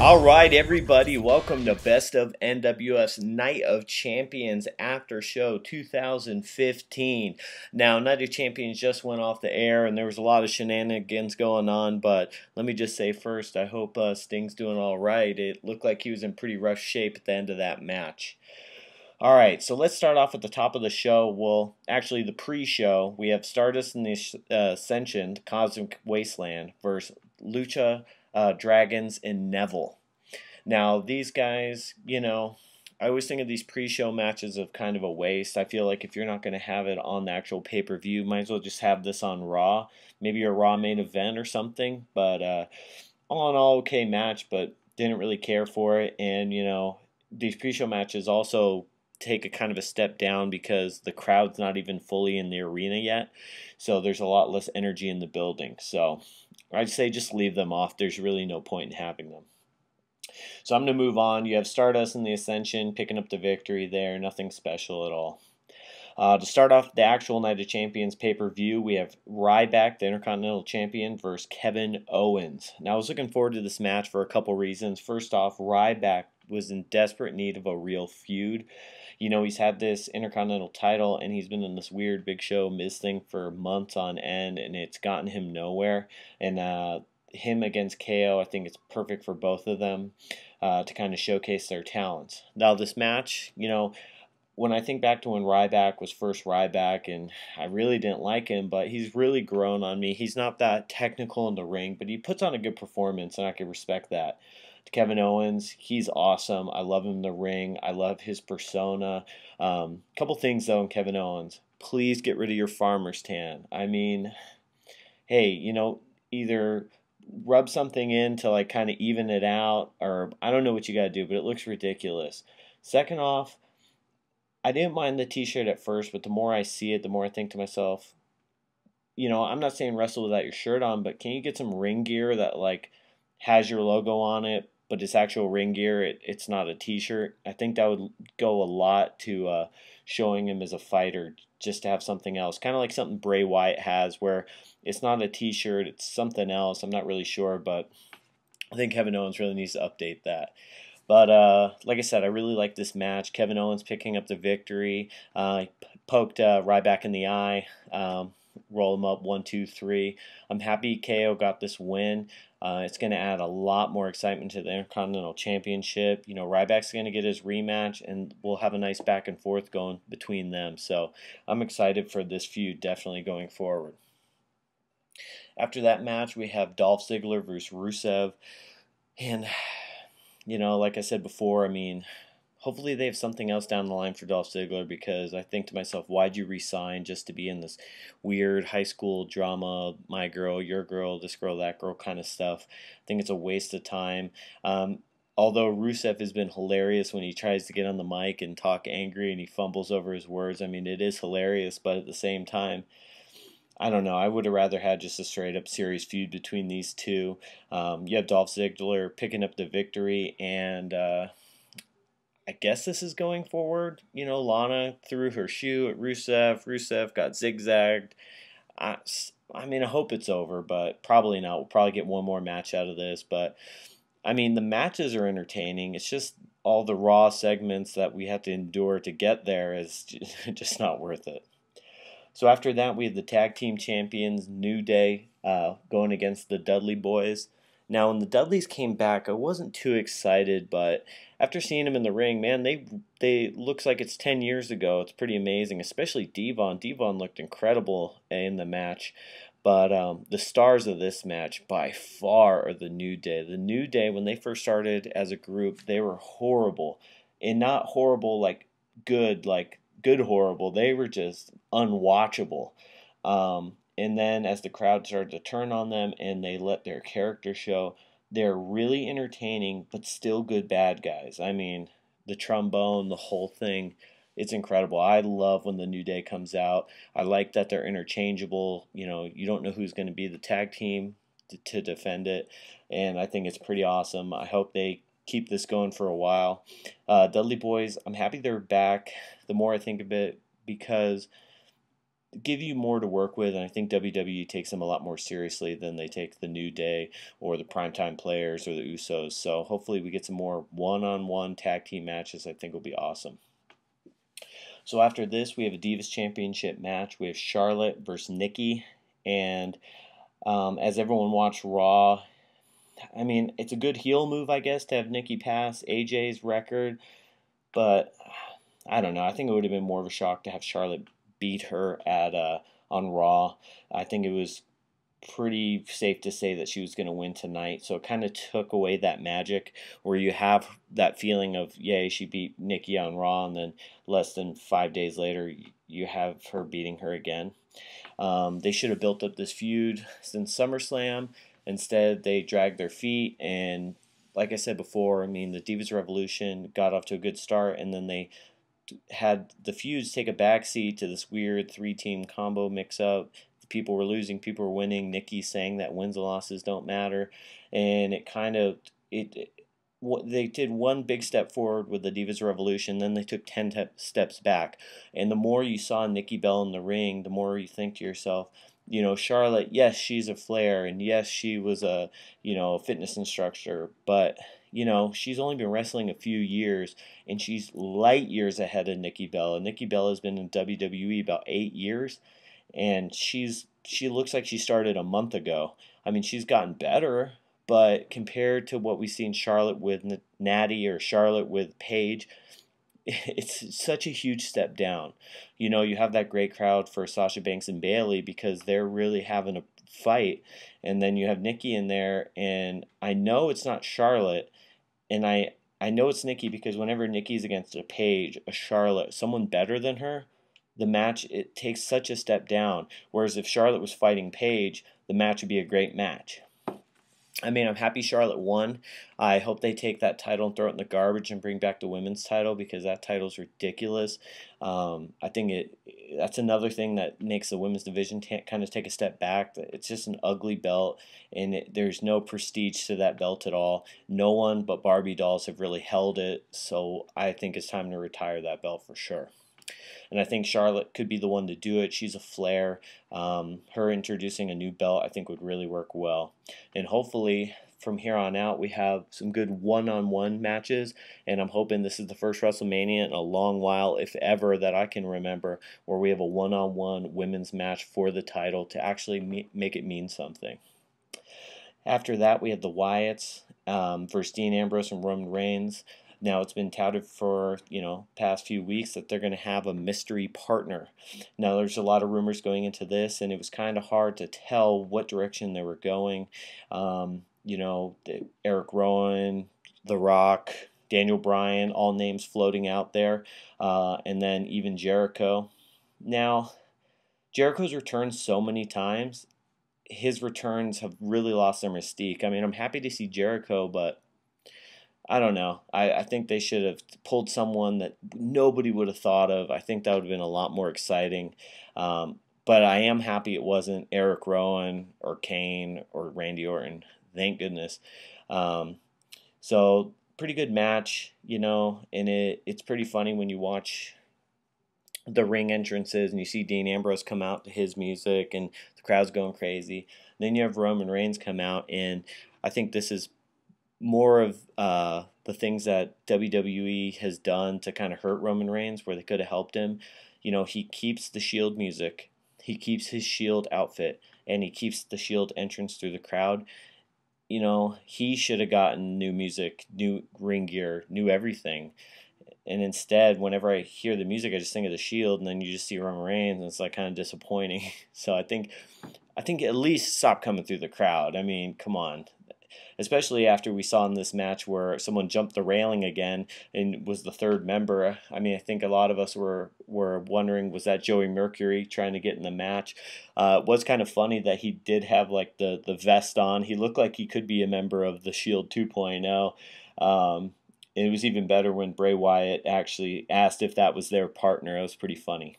All right, everybody, welcome to Best of NWF's Night of Champions After Show 2015. Now, Night of Champions just went off the air, and there was a lot of shenanigans going on, but let me just say first, I hope Sting's doing all right. It looked like he was in pretty rough shape at the end of that match. All right, so let's start off at the top of the show. Well, actually, the pre-show, we have Stardust and the Ascension, Cosmic Wasteland, versus Lucha Dragons and Neville. Now, these guys, I always think of these pre-show matches of kind of a waste. I feel like if you're not going to have it on the actual pay-per-view, might as well just have this on Raw. Maybe a Raw main event or something. But all in all, okay match, but didn't really care for it. And, these pre-show matches also take a kind of a step down because the crowd's not even fully in the arena yet. So there's a lot less energy in the building. So I'd say just leave them off. There's really no point in having them. So I'm going to move on. You have Stardust and the Ascension picking up the victory there. Nothing special at all. To start off the actual Night of Champions pay-per-view, we have Ryback, the Intercontinental Champion, versus Kevin Owens. Now, I was looking forward to this match for a couple reasons. First off, Ryback was in desperate need of a real feud. He's had this Intercontinental title, and he's been in this weird Big Show Miz thing for months on end, and it's gotten him nowhere. And him against KO, I think it's perfect for both of them to kind of showcase their talents. Now, this match, when I think back to when Ryback was first Ryback, and I really didn't like him, but he's really grown on me. He's not that technical in the ring, but he puts on a good performance, and I can respect that. To Kevin Owens, he's awesome. I love him in the ring. I love his persona. Couple things, though, in Kevin Owens. Please get rid of your farmer's tan. I mean, hey, either rub something in to kind of even it out, or I don't know what you got to do, but it looks ridiculous. Second off, I didn't mind the t-shirt at first, but the more I see it, the more I think to myself, I'm not saying wrestle without your shirt on, but can you get some ring gear that has your logo on it, but it's actual ring gear, it's not a t-shirt? I think that would go a lot to showing him as a fighter, just to have something else. Kind of like something Bray Wyatt has, where it's not a t-shirt, it's something else. I'm not really sure, but I think Kevin Owens really needs to update that. But like I said, I really like this match. Kevin Owens picking up the victory. He poked Ryback in the eye. Roll him up 1, 2, 3. I'm happy KO got this win. It's going to add a lot more excitement to the Intercontinental Championship. Ryback's going to get his rematch, and we'll have a nice back and forth going between them. So I'm excited for this feud definitely going forward. After that match, we have Dolph Ziggler versus Rusev. And, like I said before, hopefully they have something else down the line for Dolph Ziggler, because I think to myself, why'd you resign just to be in this weird high school drama, my girl, your girl, this girl, that girl kind of stuff? I think it's a waste of time. Although Rusev has been hilarious when he tries to get on the mic and talk angry and he fumbles over his words. It is hilarious, but at the same time, I don't know. I would have rather had just a straight-up serious feud between these two. You have Dolph Ziggler picking up the victory, and I guess this is going forward. Lana threw her shoe at Rusev. Rusev got zigzagged. I hope it's over, but probably not. We'll probably get one more match out of this. But, the matches are entertaining. It's just all the Raw segments that we have to endure to get there is just not worth it. So after that, we have the Tag Team Champions, New Day, going against the Dudley Boys. Now, when the Dudleys came back, I wasn't too excited, but after seeing them in the ring, man, they looks like it's 10 years ago. It's pretty amazing, especially Devon. Devon looked incredible in the match. But the stars of this match, by far, are the New Day. The New Day, when they first started as a group, they were horrible. And not horrible good horrible. They were just unwatchable. And then as the crowd started to turn on them and they let their character show, they're really entertaining but still good bad guys. The trombone, the whole thing, it's incredible. I love when the New Day comes out. I like that they're interchangeable. You don't know who's going to be the tag team to defend it, and I think it's pretty awesome. I hope they keep this going for a while. Dudley Boys, I'm happy they're back. The more I think of it, because give you more to work with, and I think WWE takes them a lot more seriously than they take the New Day or the Primetime Players or the Usos. So hopefully we get some more one-on-one tag team matches. I think will be awesome. So after this, we have a Divas Championship match. We have Charlotte versus Nikki, and as everyone watched Raw, I mean, it's a good heel move, I guess, to have Nikki pass AJ's record, but I don't know. I think it would have been more of a shock to have Charlotte beat her at on Raw. I think it was pretty safe to say that she was going to win tonight. So it kind of took away that magic where you have that feeling of, yay, she beat Nikki on Raw, and then less than 5 days later, you have her beating her again. They should have built up this feud since SummerSlam. Instead, they dragged their feet, and like I said before, I mean, the Divas Revolution got off to a good start, and then they had the feuds take a backseat to this weird three-team combo mix-up. People were losing, people were winning. Nikki saying that wins and losses don't matter, and it kind of they did one big step forward with the Divas Revolution, then they took 10 steps back. And the more you saw Nikki Bella in the ring, the more you think to yourself, you know, Charlotte, yes, she's a Flair, and yes, she was a, you know, fitness instructor, but, you know, she's only been wrestling a few years, and she's light years ahead of Nikki Bella. Nikki Bella has been in WWE about 8 years, and she looks like she started a month ago. I mean, she's gotten better, but compared to what we've seen Charlotte with Natty or Charlotte with Paige, it's such a huge step down. You know, you have that great crowd for Sasha Banks and Bayley because they're really having a fight, and then you have Nikki in there, and I know it's not Charlotte, and I know it's Nikki because whenever Nikki's against a Paige, a Charlotte, someone better than her, the match, it takes such a step down. Whereas if Charlotte was fighting Paige, the match would be a great match. I mean, I'm happy Charlotte won. I hope they take that title and throw it in the garbage and bring back the women's title because that title's ridiculous. I think that's another thing that makes the women's division kind of take a step back. It's just an ugly belt, and there's no prestige to that belt at all. No one but Barbie dolls have really held it, so I think it's time to retire that belt for sure. And I think Charlotte could be the one to do it. She's a Flair. Her introducing a new belt, I think, would really work well. And hopefully, from here on out, we have some good one-on-one matches. And I'm hoping this is the first WrestleMania in a long while, if ever, that I can remember, where we have a one-on-one women's match for the title to actually make it mean something. After that, we have the Wyatts versus Dean Ambrose and Roman Reigns. Now, it's been touted for, past few weeks that they're going to have a mystery partner. Now, there's a lot of rumors going into this, and it was kind of hard to tell what direction they were going. Eric Rowan, The Rock, Daniel Bryan, all names floating out there, and then even Jericho. Now, Jericho's returned so many times, his returns have really lost their mystique. I mean, I'm happy to see Jericho, but I don't know. I think they should have pulled someone that nobody would have thought of. I think that would have been a lot more exciting. But I am happy it wasn't Eric Rowan or Kane or Randy Orton. Thank goodness. So pretty good match, and it's pretty funny when you watch the ring entrances and you see Dean Ambrose come out to his music and the crowd's going crazy. Then you have Roman Reigns come out, and I think this is more of the things that WWE has done to kind of hurt Roman Reigns, where they could have helped him. He keeps the Shield music, he keeps his Shield outfit, and he keeps the Shield entrance through the crowd. He should have gotten new music, new ring gear, new everything. And instead, whenever I hear the music, I just think of the Shield, and then you just see Roman Reigns, and it's like kind of disappointing. So I think at least stop coming through the crowd. I mean, come on. Especially after we saw in this match where someone jumped the railing again and was the third member. I mean, I think a lot of us were wondering, was that Joey Mercury trying to get in the match? It was kind of funny that he did have like the vest on. He looked like he could be a member of the Shield 2.0. It was even better when Bray Wyatt actually asked if that was their partner. It was pretty funny.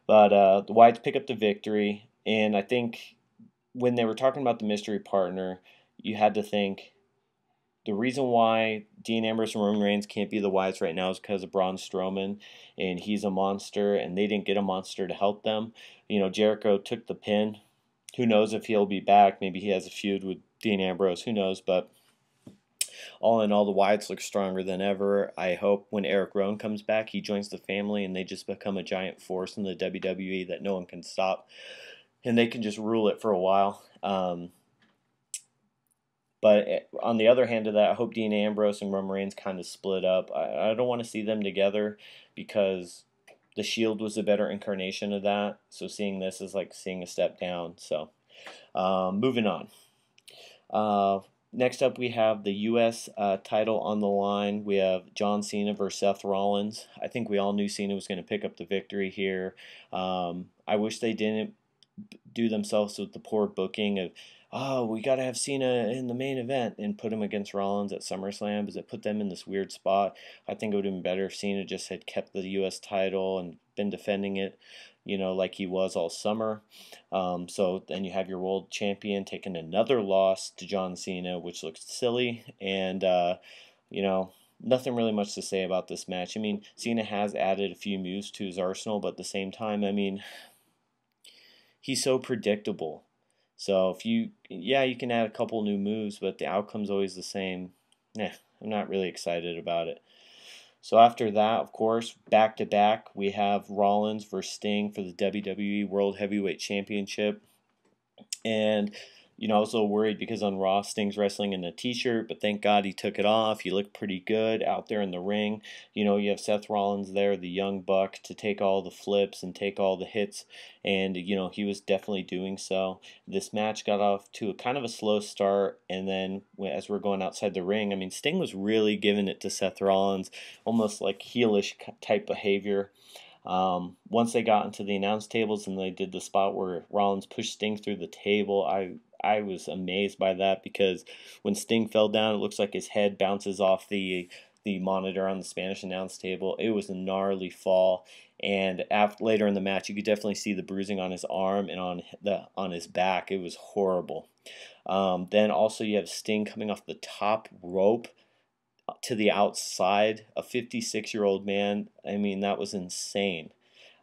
But the Wyatts pick up the victory, and I think when they were talking about the mystery partner, you had to think, the reason why Dean Ambrose and Roman Reigns can't be the Wyatts right now is because of Braun Strowman, and he's a monster, and they didn't get a monster to help them. Jericho took the pin. Who knows if he'll be back? Maybe he has a feud with Dean Ambrose. Who knows? But all in all, the Wyatts look stronger than ever. I hope when Eric Rowan comes back, he joins the family and they just become a giant force in the WWE that no one can stop. And they can just rule it for a while. But on the other hand of that, I hope Dean Ambrose and Roman Reigns kind of split up. I don't want to see them together because the Shield was a better incarnation of that. So seeing this is like seeing a step down. So moving on. Next up, we have the U.S. Title on the line. We have John Cena versus Seth Rollins. I think we all knew Cena was going to pick up the victory here. I wish they didn't do themselves with the poor booking of, oh, we got to have Cena in the main event and put him against Rollins at SummerSlam because it put them in this weird spot. I think it would have been better if Cena just had kept the U.S. title and been defending it, like he was all summer. So then you have your world champion taking another loss to John Cena, which looks silly. And, nothing really much to say about this match. I mean, Cena has added a few moves to his arsenal, but at the same time, I mean, he's so predictable. So you can add a couple new moves, but the outcome's always the same. I'm not really excited about it. So after that, of course, back-to-back, we have Rollins versus Sting for the WWE World Heavyweight Championship. And, I was a little worried because on Raw, Sting's wrestling in a t-shirt, but thank God he took it off. He looked pretty good out there in the ring. You have Seth Rollins there, the young buck, to take all the flips and take all the hits, and, he was definitely doing so. This match got off to a kind of a slow start, and then as we're going outside the ring, I mean, Sting was really giving it to Seth Rollins, almost like heelish type behavior. Once they got into the announce tables and they did the spot where Rollins pushed Sting through the table, I was amazed by that because when Sting fell down, it looks like his head bounces off the monitor on the Spanish announce table. It was a gnarly fall, and later in the match, you could definitely see the bruising on his arm and on his back. It was horrible. Then also you have Sting coming off the top rope to the outside, a 56-year-old man. I mean, that was insane.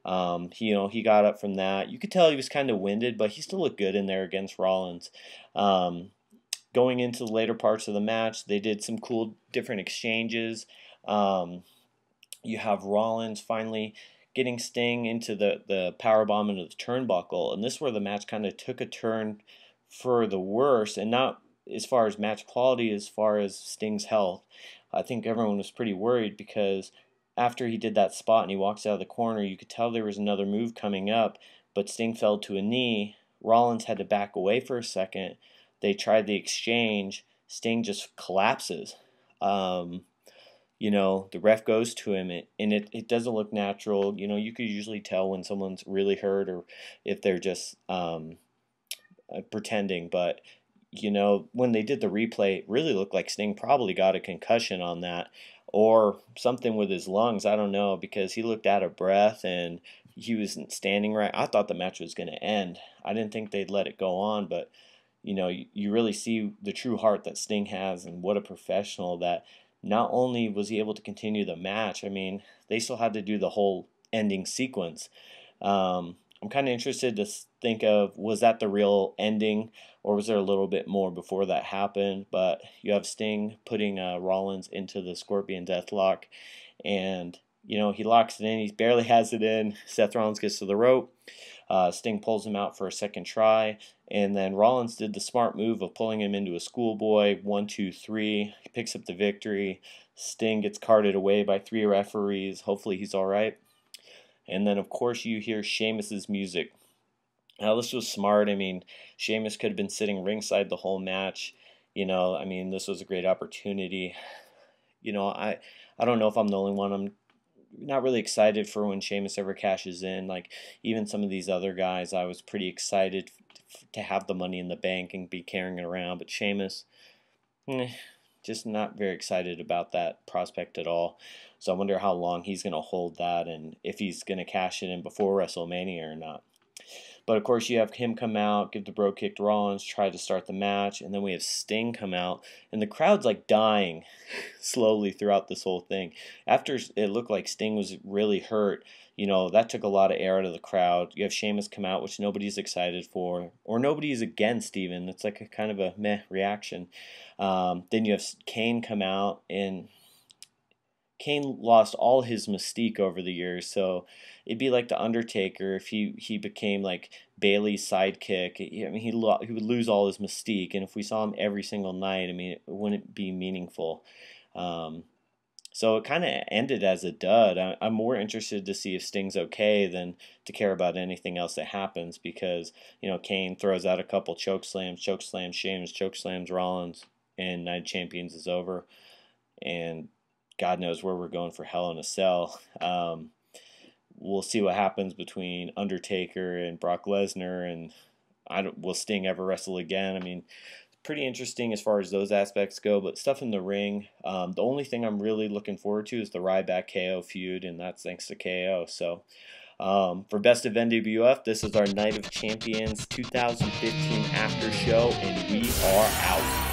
He got up from that. You could tell he was kind of winded, but he still looked good in there against Rollins. Going into the later parts of the match, they did some cool different exchanges. You have Rollins finally getting Sting into the powerbomb into the turnbuckle, and this is where the match kind of took a turn for the worse, and not as far as match quality, as far as Sting's health. I think everyone was pretty worried because after he did that spot and he walks out of the corner, you could tell there was another move coming up, but Sting fell to a knee. Rollins had to back away for a second. They tried the exchange. Sting just collapses. The ref goes to him, and it doesn't look natural. You could usually tell when someone's really hurt or if they're just pretending, but when they did the replay, it really looked like Sting probably got a concussion on that or something with his lungs. I don't know, because he looked out of breath and he wasn't standing right. I thought the match was going to end. I didn't think they'd let it go on, but you really see the true heart that Sting has, and what a professional that not only was he able to continue the match, I mean, they still had to do the whole ending sequence. I'm kind of interested to think of, was that the real ending, or was there a little bit more before that happened? But you have Sting putting Rollins into the Scorpion Deathlock, and he locks it in. He barely has it in. Seth Rollins gets to the rope. Sting pulls him out for a second try, and then Rollins did the smart move of pulling him into a schoolboy. 1, 2, 3. He picks up the victory. Sting gets carted away by 3 referees. Hopefully he's all right. And then, of course, you hear Sheamus's music. Now, this was smart. I mean, Sheamus could have been sitting ringside the whole match. This was a great opportunity. I don't know if I'm the only one. I'm not really excited for when Sheamus ever cashes in. Like, even some of these other guys, I was pretty excited to have the money in the bank and be carrying it around. But Sheamus, just not very excited about that prospect at all. So I wonder how long he's going to hold that and if he's going to cash it in before WrestleMania or not. But of course, you have him come out, give the bro kick to Rollins, try to start the match, and then we have Sting come out, and the crowd's like dying slowly throughout this whole thing. After it looked like Sting was really hurt, that took a lot of air out of the crowd. You have Sheamus come out, which nobody's excited for, or nobody's against even. It's like a kind of a meh reaction. Then you have Kane come out, and Kane lost all his mystique over the years, so it'd be like the Undertaker if he became like Bailey's sidekick. I mean, he would lose all his mystique, and if we saw him every single night, I mean, it wouldn't be meaningful. So it kind of ended as a dud. I'm more interested to see if Sting's okay than to care about anything else that happens, because Kane throws out a couple choke slams, Sheamus choke slams Rollins, and Night of Champions is over, and God knows where we're going for Hell in a Cell. We'll see what happens between Undertaker and Brock Lesnar, and will Sting ever wrestle again? I mean, pretty interesting as far as those aspects go, but stuff in the ring, the only thing I'm really looking forward to is the Ryback KO feud, and that's thanks to KO. So for Best of NWF, this is our Night of Champions 2015 After Show, and we are out.